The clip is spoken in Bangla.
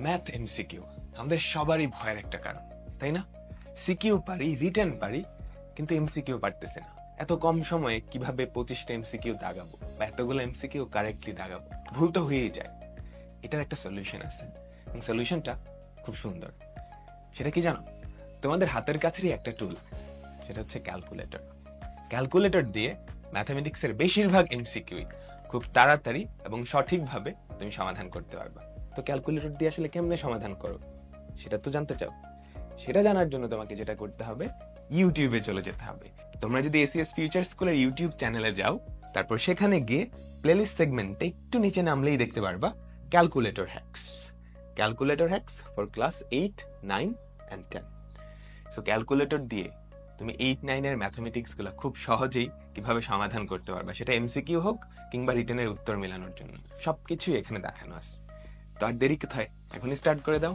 ম্যাথ এমসিকিউ আমাদের সবারই ভয়ের একটা কারণ, তাই না? সিকিউ পারি, রিটেন পারি, কিন্তু এমসিকিউ পারতেছে না। এত কম সময়ে কিভাবে 25টা এমসিকিউ দাগাবো বা এতগুলো এমসিকিউ কারেক্টলি দাগাবো? ভুল তো হয়েই যায়। এটার একটা সলিউশন আছে, এবং সলিউশনটা খুব সুন্দর। সেটা কি জানো? তোমাদের হাতের কাছেরই একটা টুল, সেটা হচ্ছে ক্যালকুলেটর। ক্যালকুলেটর দিয়ে ম্যাথামেটিক্সের বেশিরভাগ এমসিকিউ খুব তাড়াতাড়ি এবং সঠিকভাবে তুমি সমাধান করতে পারবা। তো ক্যালকুলেটর দিয়ে আসলে কেমনে সমাধান করো সেটা তো জানতে চাও? সেটা জানার জন্য তোমাকে যেটা করতে হবে, ইউটিউবে চলে যেতে হবে। তোমরা যদি এসিএস ফিউচার স্কুলের ইউটিউব চ্যানেলে যাও, তারপর সেখানে গিয়ে প্লেলিস্ট সেগমেন্টে একটু নিচে নামলেই দেখতে পারবা calculator hacks. Calculator hacks for class 8, 9 and 10। So calculator দিয়ে তুমি 8, 9 এর ম্যাথমেটিক্স গুলো খুব সহজেই কিভাবে সমাধান করতে পারবা, সেটা এমসিকিউ হোক কিংবা রিটেনের উত্তর মেলানোর জন্য, সবকিছুই এখানে দেখানো আছে। তো আর দেরি কোথায়, এখনই স্টার্ট করে দাও।